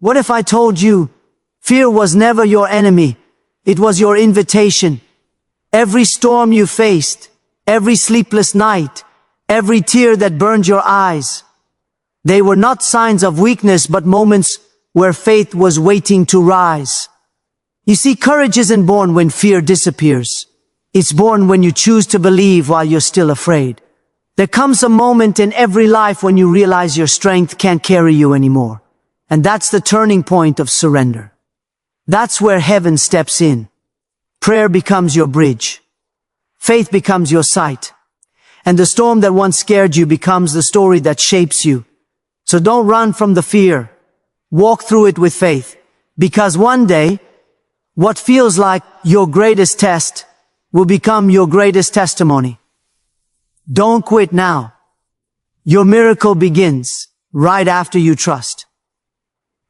What if I told you, fear was never your enemy, it was your invitation? Every storm you faced, every sleepless night, every tear that burned your eyes, they were not signs of weakness but moments where faith was waiting to rise. You see, courage isn't born when fear disappears. It's born when you choose to believe while you're still afraid. There comes a moment in every life when you realize your strength can't carry you anymore. And that's the turning point of surrender. That's where heaven steps in. Prayer becomes your bridge. Faith becomes your sight. And the storm that once scared you becomes the story that shapes you. So don't run from the fear. Walk through it with faith. Because one day, what feels like your greatest test will become your greatest testimony. Don't quit now. Your miracle begins right after you trust.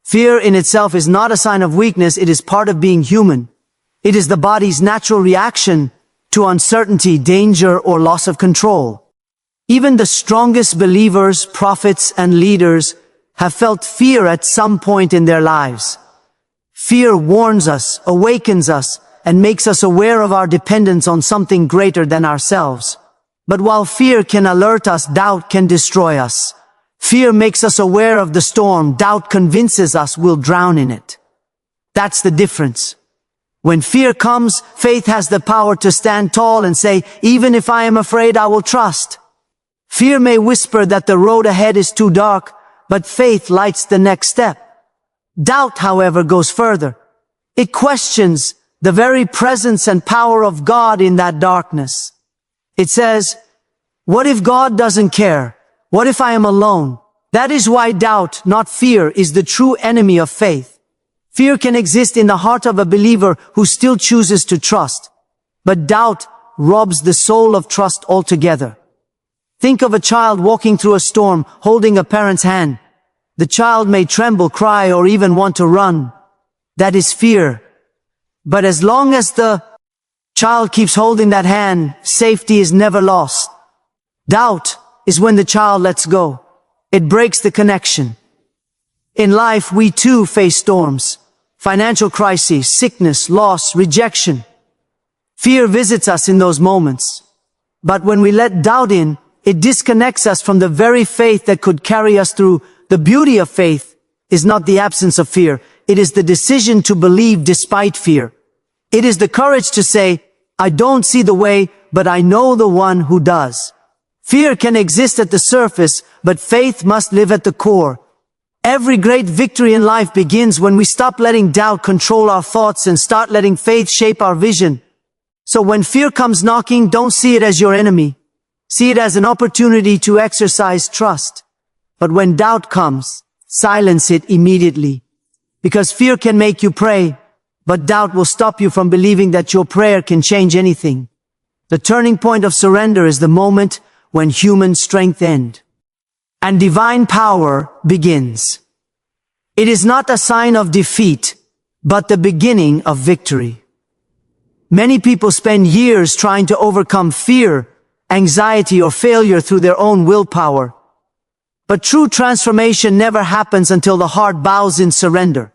Fear in itself is not a sign of weakness, it is part of being human. It is the body's natural reaction to uncertainty, danger, or loss of control. Even the strongest believers, prophets, and leaders have felt fear at some point in their lives. Fear warns us, awakens us, and makes us aware of our dependence on something greater than ourselves. But while fear can alert us, doubt can destroy us. Fear makes us aware of the storm, doubt convinces us we'll drown in it. That's the difference. When fear comes, faith has the power to stand tall and say, even if I am afraid, I will trust. Fear may whisper that the road ahead is too dark, but faith lights the next step. Doubt, however, goes further. It questions the very presence and power of God in that darkness. It says, what if God doesn't care? What if I am alone? That is why doubt, not fear, is the true enemy of faith. Fear can exist in the heart of a believer who still chooses to trust. But doubt robs the soul of trust altogether. Think of a child walking through a storm, holding a parent's hand. The child may tremble, cry, or even want to run. That is fear. But as long as the child keeps holding that hand, safety is never lost. Doubt is when the child lets go. It breaks the connection. In life, we too face storms. Financial crises, sickness, loss, rejection. Fear visits us in those moments. But when we let doubt in, it disconnects us from the very faith that could carry us through. The beauty of faith is not the absence of fear. It is the decision to believe despite fear. It is the courage to say, I don't see the way, but I know the one who does. Fear can exist at the surface, but faith must live at the core. Every great victory in life begins when we stop letting doubt control our thoughts and start letting faith shape our vision. So when fear comes knocking, don't see it as your enemy. See it as an opportunity to exercise trust. But when doubt comes, silence it immediately. Because fear can make you pray, but doubt will stop you from believing that your prayer can change anything. The turning point of surrender is the moment when human strength ends and divine power begins. It is not a sign of defeat, but the beginning of victory. Many people spend years trying to overcome fear, anxiety, or failure through their own willpower. But true transformation never happens until the heart bows in surrender.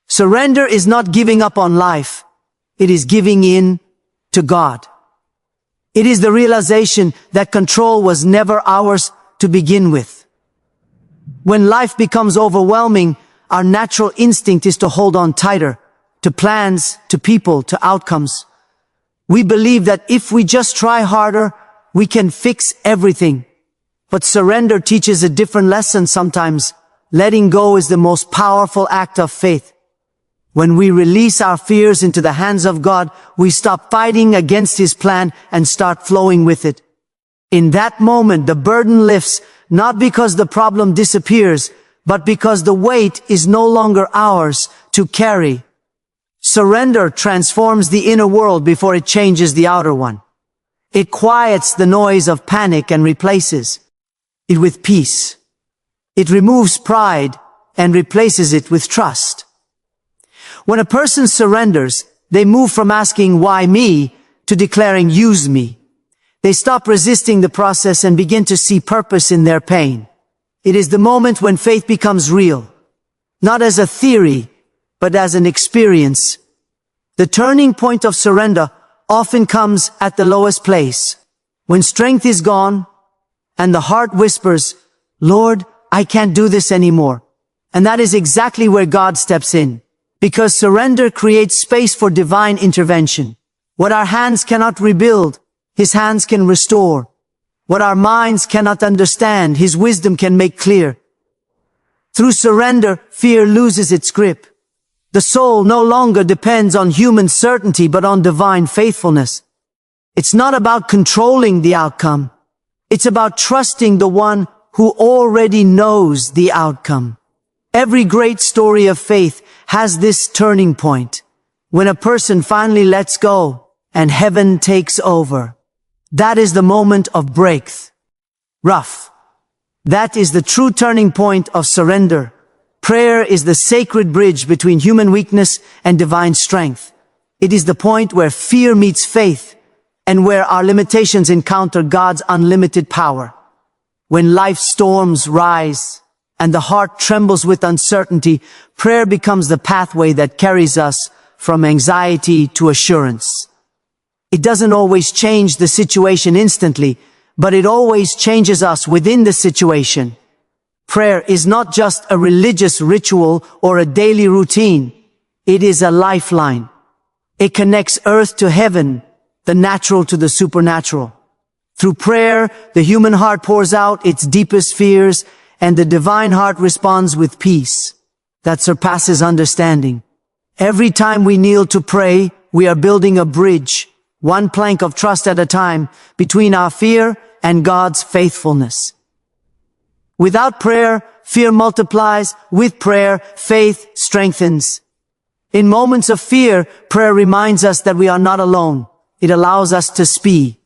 Surrender is not giving up on life. It is giving in to God. It is the realization that control was never ours to begin with. When life becomes overwhelming, our natural instinct is to hold on tighter, to plans, to people, to outcomes. We believe that if we just try harder, we can fix everything. But surrender teaches a different lesson sometimes. Letting go is the most powerful act of faith. When we release our fears into the hands of God, we stop fighting against His plan and start flowing with it. In that moment, the burden lifts, not because the problem disappears, but because the weight is no longer ours to carry. Surrender transforms the inner world before it changes the outer one. It quiets the noise of panic and replaces it with peace. It removes pride and replaces it with trust. When a person surrenders, they move from asking, why me, to declaring, use me. They stop resisting the process and begin to see purpose in their pain. It is the moment when faith becomes real. not as a theory, but as an experience. The turning point of surrender often comes at the lowest place, when strength is gone and the heart whispers, "Lord, I can't do this anymore." And that is exactly where God steps in, because surrender creates space for divine intervention. What our hands cannot rebuild, His hands can restore. What our minds cannot understand, His wisdom can make clear. Through surrender, fear loses its grip. The soul no longer depends on human certainty but on divine faithfulness. It's not about controlling the outcome. It's about trusting the one who already knows the outcome. Every great story of faith has this turning point, when a person finally lets go and heaven takes over. That is the moment of breakthrough. That is the true turning point of surrender. Prayer is the sacred bridge between human weakness and divine strength. It is the point where fear meets faith and where our limitations encounter God's unlimited power. When life's storms rise and the heart trembles with uncertainty, prayer becomes the pathway that carries us from anxiety to assurance. It doesn't always change the situation instantly, but it always changes us within the situation. Prayer is not just a religious ritual or a daily routine. It is a lifeline. It connects earth to heaven, the natural to the supernatural. Through prayer, the human heart pours out its deepest fears, and the divine heart responds with peace that surpasses understanding. Every time we kneel to pray, we are building a bridge, one plank of trust at a time, between our fear and God's faithfulness. Without prayer, fear multiplies. With prayer, faith strengthens. In moments of fear, prayer reminds us that we are not alone. It allows us to speak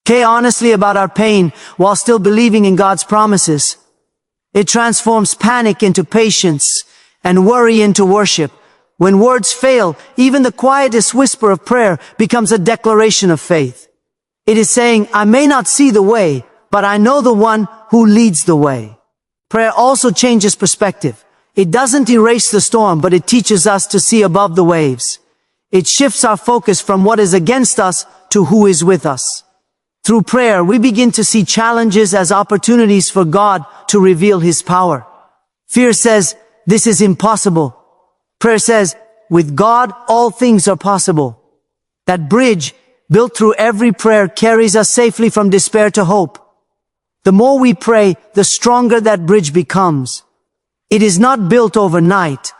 honestly about our pain while still believing in God's promises. It transforms panic into patience and worry into worship. When words fail, even the quietest whisper of prayer becomes a declaration of faith. It is saying, I may not see the way, but I know the one who leads the way. Prayer also changes perspective. It doesn't erase the storm, but it teaches us to see above the waves. It shifts our focus from what is against us to who is with us. Through prayer, we begin to see challenges as opportunities for God to reveal His power. Fear says, this is impossible. Prayer says, with God, all things are possible. That bridge, built through every prayer, carries us safely from despair to hope. The more we pray, the stronger that bridge becomes. It is not built overnight,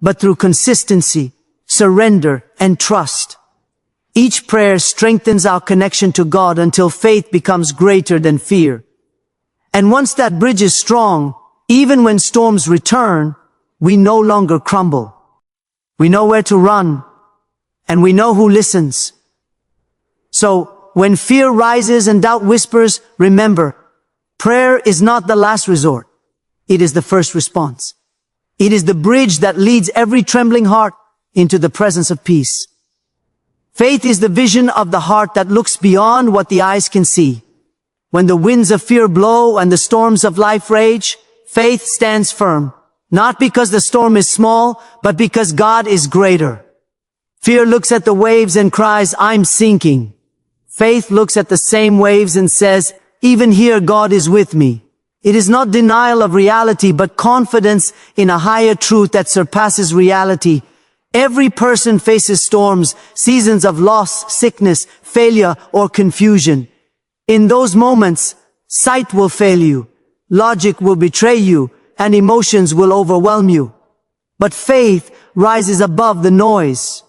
but through consistency, surrender, and trust. Each prayer strengthens our connection to God until faith becomes greater than fear. And once that bridge is strong, even when storms return, we no longer crumble. We know where to run, and we know who listens. So, when fear rises and doubt whispers, remember, prayer is not the last resort. It is the first response. It is the bridge that leads every trembling heart into the presence of peace. Faith is the vision of the heart that looks beyond what the eyes can see. When the winds of fear blow and the storms of life rage, faith stands firm, not because the storm is small, but because God is greater. Fear looks at the waves and cries, I'm sinking. Faith looks at the same waves and says, even here God is with me. It is not denial of reality, but confidence in a higher truth that surpasses reality. Every person faces storms, seasons of loss, sickness, failure, or confusion. In those moments, sight will fail you, logic will betray you, and emotions will overwhelm you. But faith rises above the noise.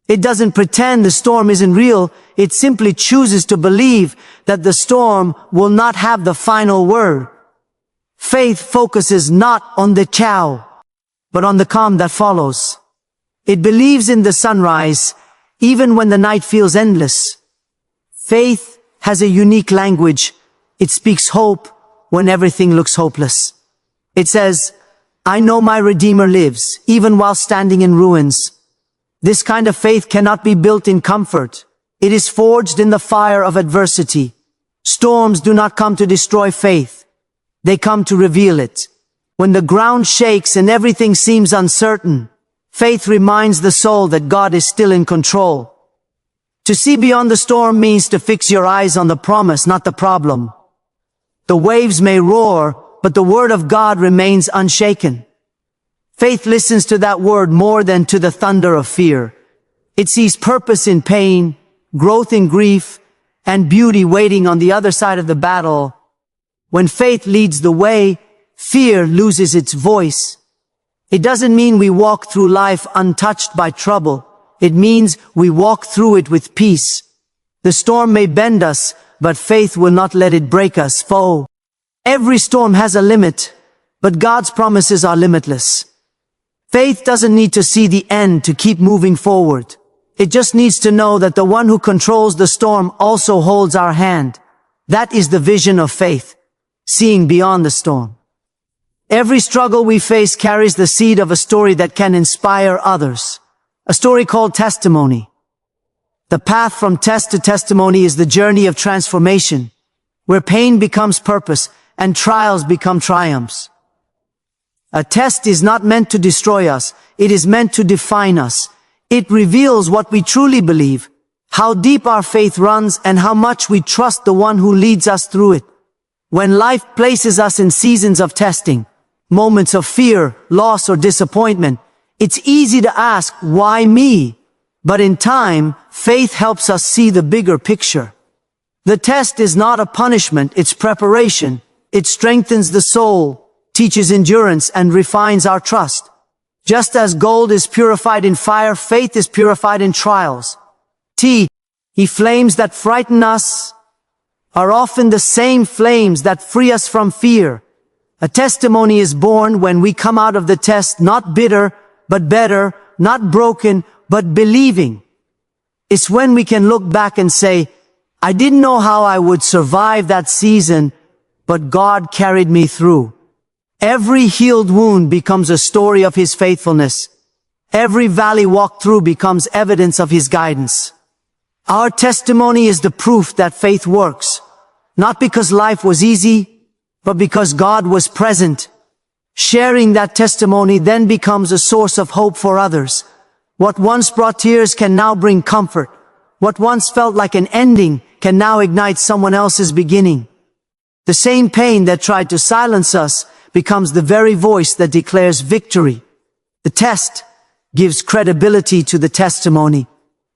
It doesn't pretend the storm isn't real, it simply chooses to believe that the storm will not have the final word. Faith focuses not on the chaos, but on the calm that follows. It believes in the sunrise, even when the night feels endless. Faith has a unique language. It speaks hope when everything looks hopeless. It says, I know my Redeemer lives, even while standing in ruins. This kind of faith cannot be built in comfort. It is forged in the fire of adversity. Storms do not come to destroy faith. They come to reveal it. When the ground shakes and everything seems uncertain, faith reminds the soul that God is still in control. To see beyond the storm means to fix your eyes on the promise, not the problem. The waves may roar, but the word of God remains unshaken. Faith listens to that word more than to the thunder of fear. It sees purpose in pain, growth in grief, and beauty waiting on the other side of the battle. When faith leads the way, fear loses its voice. It doesn't mean we walk through life untouched by trouble. It means we walk through it with peace. The storm may bend us, but faith will not let it break us. Every storm has a limit, but God's promises are limitless. Faith doesn't need to see the end to keep moving forward. It just needs to know that the one who controls the storm also holds our hand. That is the vision of faith, seeing beyond the storm. Every struggle we face carries the seed of a story that can inspire others. A story called testimony. The path from test to testimony is the journey of transformation, where pain becomes purpose and trials become triumphs. A test is not meant to destroy us. It is meant to define us. It reveals what we truly believe, how deep our faith runs, and how much we trust the one who leads us through it. When life places us in seasons of testing, moments of fear, loss, or disappointment, it's easy to ask, why me? But in time, faith helps us see the bigger picture. The test is not a punishment, it's preparation. It strengthens the soul, teaches endurance, and refines our trust. Just as gold is purified in fire, faith is purified in trials. Flames that frighten us are often the same flames that free us from fear. A testimony is born when we come out of the test not bitter, but better, not broken, but believing. It's when we can look back and say, I didn't know how I would survive that season, but God carried me through. Every healed wound becomes a story of His faithfulness. Every valley walked through becomes evidence of His guidance. Our testimony is the proof that faith works, not because life was easy, but because God was present. Sharing that testimony then becomes a source of hope for others. What once brought tears can now bring comfort. What once felt like an ending can now ignite someone else's beginning. The same pain that tried to silence us becomes the very voice that declares victory. The test gives credibility to the testimony.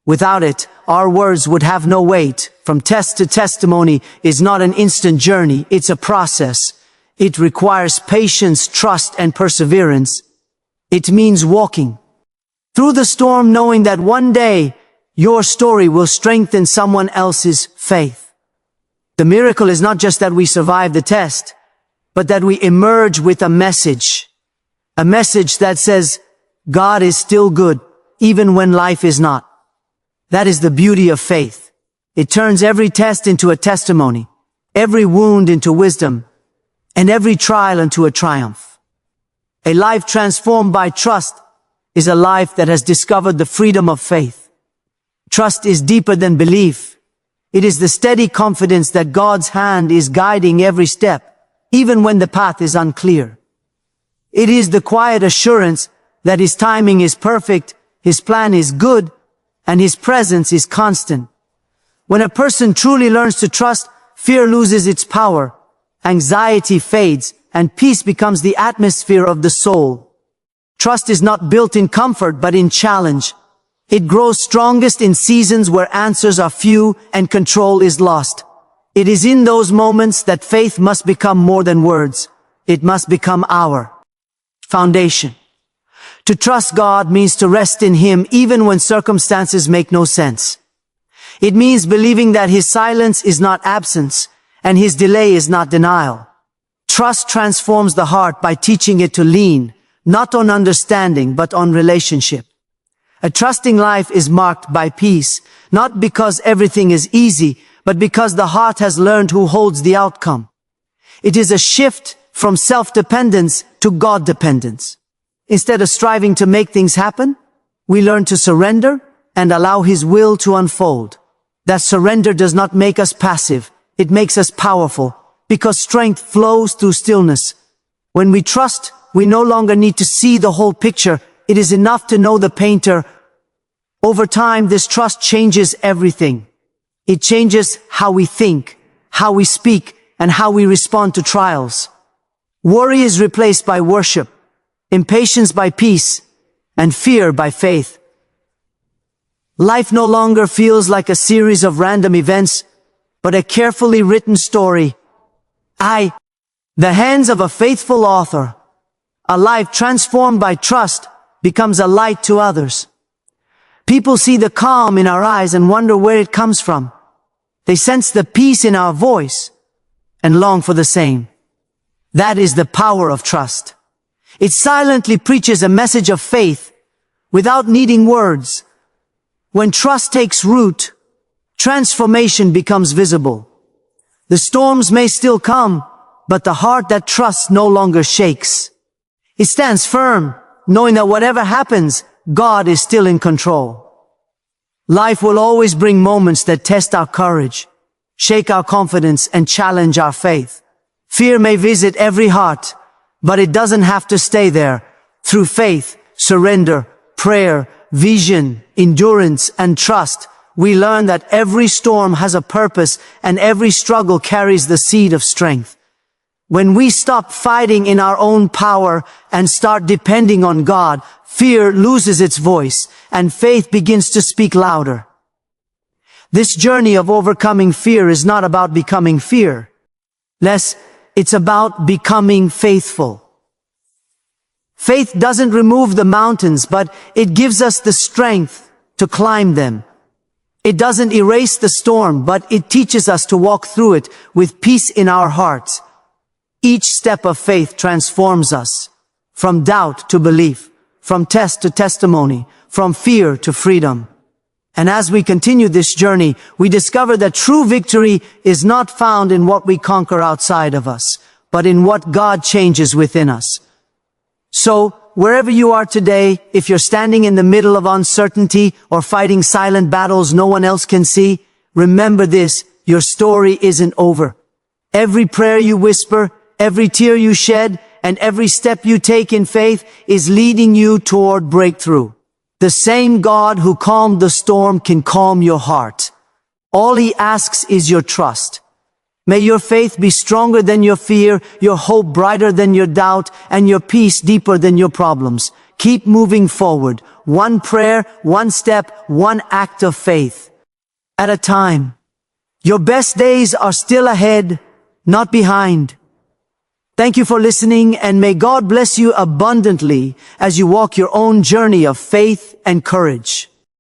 Without it, our words would have no weight. From test to testimony is not an instant journey, it's a process. It requires patience, trust, and perseverance. It means walking through the storm knowing that one day your story will strengthen someone else's faith. The miracle is not just that we survive the test, but that we emerge with a message that says, God is still good, even when life is not. That is the beauty of faith. It turns every test into a testimony, every wound into wisdom, and every trial into a triumph. A life transformed by trust is a life that has discovered the freedom of faith. Trust is deeper than belief. It is the steady confidence that God's hand is guiding every step, even when the path is unclear. It is the quiet assurance that His timing is perfect, His plan is good, and His presence is constant. When a person truly learns to trust, fear loses its power, anxiety fades, and peace becomes the atmosphere of the soul. Trust is not built in comfort but in challenge. It grows strongest in seasons where answers are few and control is lost. It is in those moments that faith must become more than words. It must become our foundation. To trust God means to rest in Him even when circumstances make no sense. It means believing that His silence is not absence and His delay is not denial. Trust transforms the heart by teaching it to lean, not on understanding, but on relationship. A trusting life is marked by peace, not because everything is easy, but because the heart has learned who holds the outcome. It is a shift from self-dependence to God-dependence. Instead of striving to make things happen, we learn to surrender and allow His will to unfold. That surrender does not make us passive, it makes us powerful, because strength flows through stillness. When we trust, we no longer need to see the whole picture. It is enough to know the painter. Over time, this trust changes everything. It changes how we think, how we speak, and how we respond to trials. Worry is replaced by worship, impatience by peace, and fear by faith. Life no longer feels like a series of random events, but a carefully written story. The hands of a faithful author. A life transformed by trust becomes a light to others. People see the calm in our eyes and wonder where it comes from. They sense the peace in our voice and long for the same. That is the power of trust. It silently preaches a message of faith without needing words. When trust takes root, transformation becomes visible. The storms may still come, but the heart that trusts no longer shakes. It stands firm, knowing that whatever happens, God is still in control. Life will always bring moments that test our courage, shake our confidence, and challenge our faith. Fear may visit every heart, but it doesn't have to stay there. Through faith, surrender, prayer, vision, endurance, and trust, we learn that every storm has a purpose and every struggle carries the seed of strength. When we stop fighting in our own power and start depending on God, fear loses its voice and faith begins to speak louder. This journey of overcoming fear is not about becoming fearless, it's about becoming faithful. Faith doesn't remove the mountains, but it gives us the strength to climb them. It doesn't erase the storm, but it teaches us to walk through it with peace in our hearts. Each step of faith transforms us, from doubt to belief, from test to testimony, from fear to freedom. And as we continue this journey, we discover that true victory is not found in what we conquer outside of us, but in what God changes within us. So, wherever you are today, if you're standing in the middle of uncertainty or fighting silent battles no one else can see, remember this: your story isn't over. Every prayer you whisper, every tear you shed, and every step you take in faith is leading you toward breakthrough. The same God who calmed the storm can calm your heart. All He asks is your trust. May your faith be stronger than your fear, your hope brighter than your doubt, and your peace deeper than your problems. Keep moving forward, one prayer, one step, one act of faith at a time. Your best days are still ahead, not behind. Thank you for listening, and may God bless you abundantly as you walk your own journey of faith and courage.